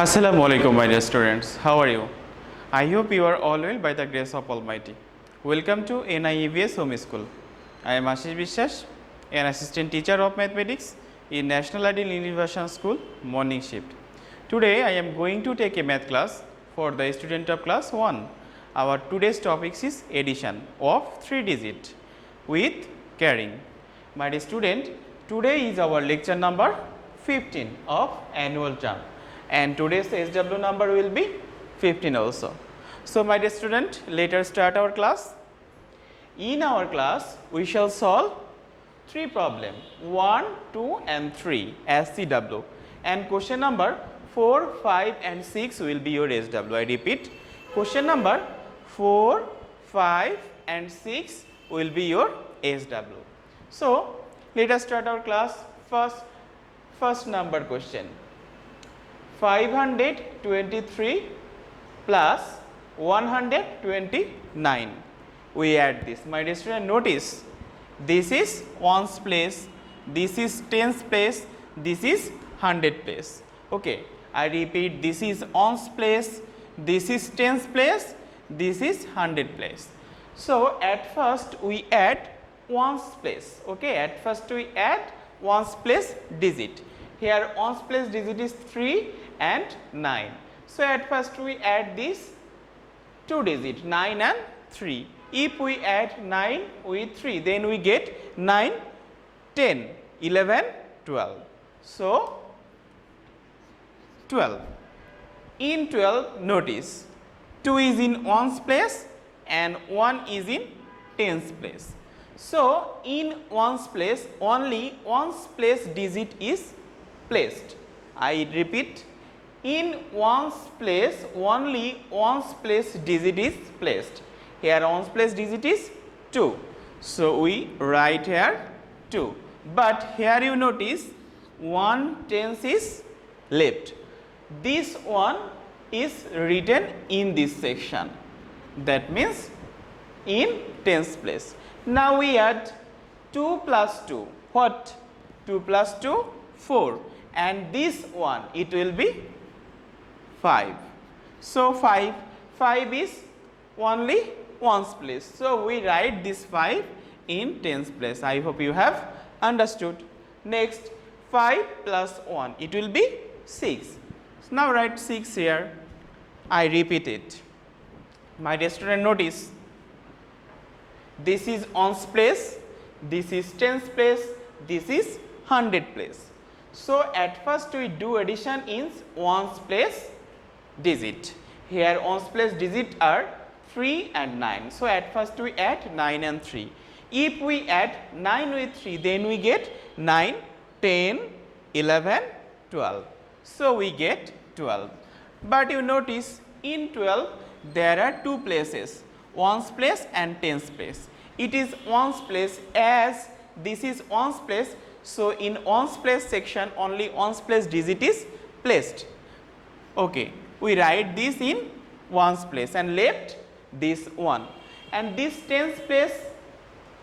Assalamu alaikum, my dear students. How are you? I hope you are all well by the grace of Almighty. Welcome to NIEVS Home School. I am Ashis Biswas, an assistant teacher of mathematics in National Ideal Universal School, morning shift. Today I am going to take a math class for the student of class 1. Our today's topic is addition of 3 digit with carrying. My dear student, today is our lecture number 15 of annual term. And today's SW number will be 15 also. So, my dear student, let us start our class. In our class, we shall solve 3 problems 1, 2 and 3 as CW, and question number 4, 5 and 6 will be your SW. I repeat, question number 4, 5 and 6 will be your SW. So, let us start our class. First number question. 523 plus 129. We add this. My dear student, notice this is ones place, this is tens place, this is hundred place. Okay, I repeat, this is ones place, this is tens place, this is hundred place. So at first we add ones place. Okay, at first we add ones place digit. Here ones place digit is 3 and 9. So at first we add these 2 digit 9 and 3. If we add 9 with 3, then we get 9, 10, 11, 12. So 12. In 12, notice 2 is in ones place and 1 is in tens place. So in ones place, only ones place digit is placed. I repeat, in ones place only ones place digit is placed. Here ones place digit is 2. So we write here 2. But here you notice 1 tens is left. This one is written in this section. That means in tens place. Now we add 2 plus 2. What? 2 plus 2? 4. And this one, it will be 5. So 5 is only ones place. So we write this 5 in tens place. I hope you have understood. Next, 5 plus 1, it will be 6. So now write 6 here. I repeat it. My dear student, notice this is ones place, this is tens place, this is hundred place. So at first we do addition in ones place digit. Here ones place digit are 3 and 9. So at first we add 9 and 3. If we add 9 with 3, then we get 9, 10, 11, 12. So we get 12. But you notice in 12 there are 2 places, ones place and tens place. It is ones place as this is ones place. So in ones place section only ones place digit is placed. Okay, we write this in ones place and left this one, and this tens place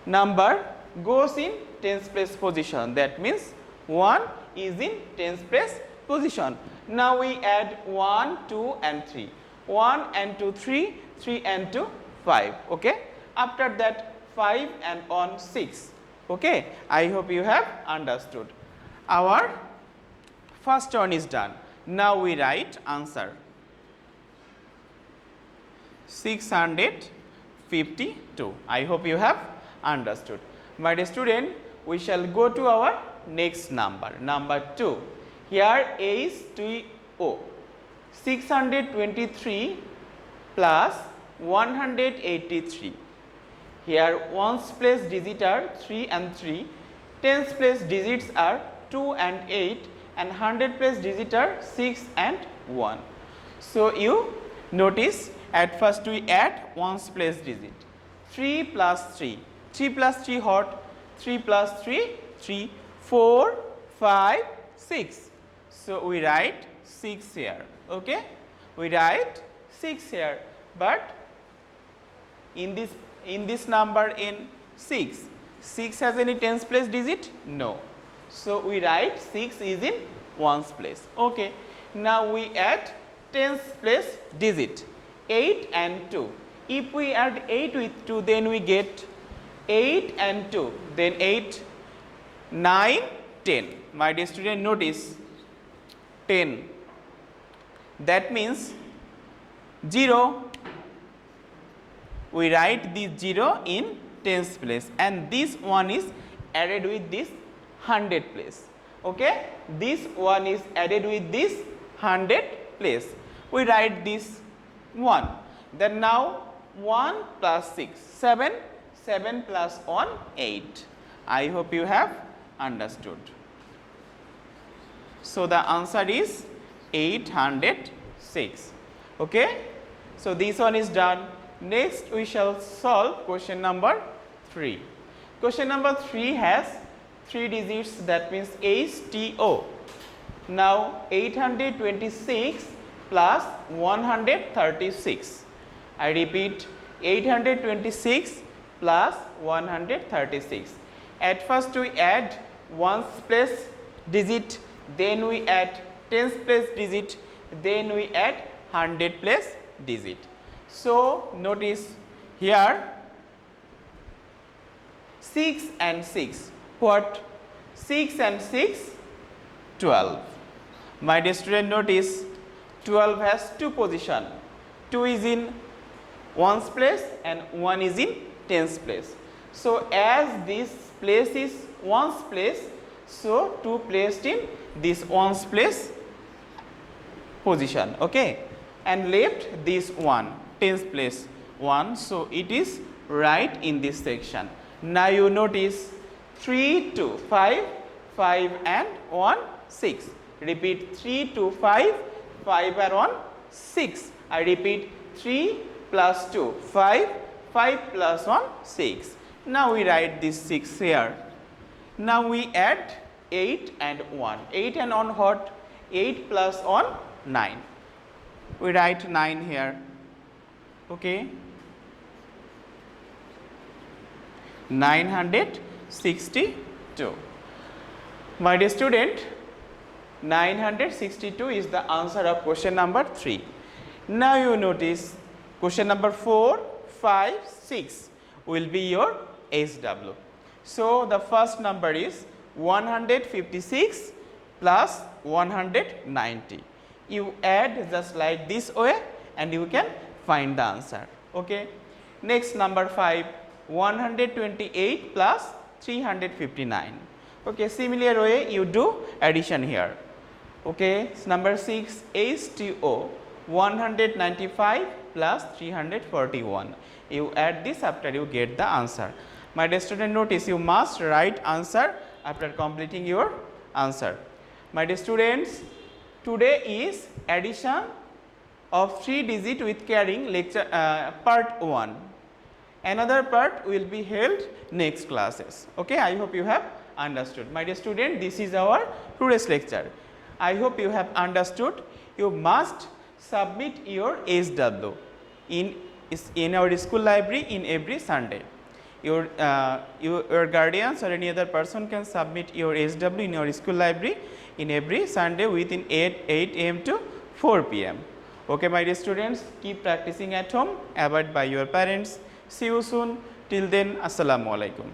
number goes in tens place position. That means 1 is in tens place position. Now we add 1, 2 and 3. 1 and 2, 3, 3 and 2, 5. Okay. After that 5 and on 6. Okay, I hope you have understood. Our first one is done. Now we write answer 652. I hope you have understood. My dear student, we shall go to our next number, number 2. Here A is 2O. 623 plus 183. Here ones place digit are 3 and 3, tens place digits are 2 and 8, and hundred place digit are 6 and 1. So you notice at first we add ones place digit. 3 plus 3. 3 plus 3 what? 3 plus 3, 3, 4, 5, 6. So we write 6 here. Okay? We write 6 here. But in this number in 6 has any tens place digit? No. So we write 6 is in ones place. Okay. Now we add tens place digit 8 and 2. If we add 8 with 2, then we get 8 and 2, then 8, 9, 10. My dear student, notice 10. That means 0. We write this 0 in tens place, and this one is added with this 100 place. Okay, this one is added with this 100 place. We write this 1. Then now 1 plus 6, 7, 7 plus 1, 8. I hope you have understood. So the answer is 806. Okay, so this one is done. Next we shall solve question number 3. Question number 3 has 3 digits, that means HTO. Now 826 plus 136. I repeat, 826 plus 136. At first we add ones place digit, then we add tens place digit, then we add 100 place digit. So notice here 6 and 6. What? 6 and 6? 12. My dear student, notice 12 has 2 position. 2 is in ones place and 1 is in tens place. So as this place is ones place, so 2 placed in this ones place position. Okay, and left this 1 tens place 1. So it is right in this section. Now you notice 3, 2, 5, 5 and 1, 6. Repeat, 3, 2, 5, 5 and 1, 6. I repeat, 3 plus 2, 5, 5 plus 1, 6. Now we write this 6 here. Now we add 8 and 1. 8 and 1 what? 8 plus 1, 9. We write 9 here. Okay. 962. My dear student, 962 is the answer of question number 3. Now you notice question number 4, 5, 6 will be your SW. So the first number is 156 plus 190. You add just like this way and you can find the answer. Okay. Next number 5, 128 plus 359. Okay, similar way you do addition here. Okay, number 6, HTO, 195 plus 341. You add this after you get the answer. My dear student, notice you must write answer after completing your answer. My dear students, today is addition of 3 digit with carrying lecture part 1. Another part will be held next classes. Okay, I hope you have understood. My dear student, this is our today's lecture. I hope you have understood. You must submit your SW in our school library in every Sunday. Your guardians or any other person can submit your SW in your school library in every Sunday within 8 a.m. to 4 p.m. Okay, my dear students, keep practicing at home, abide by your parents. See you soon. Till then, Assalamu alaikum.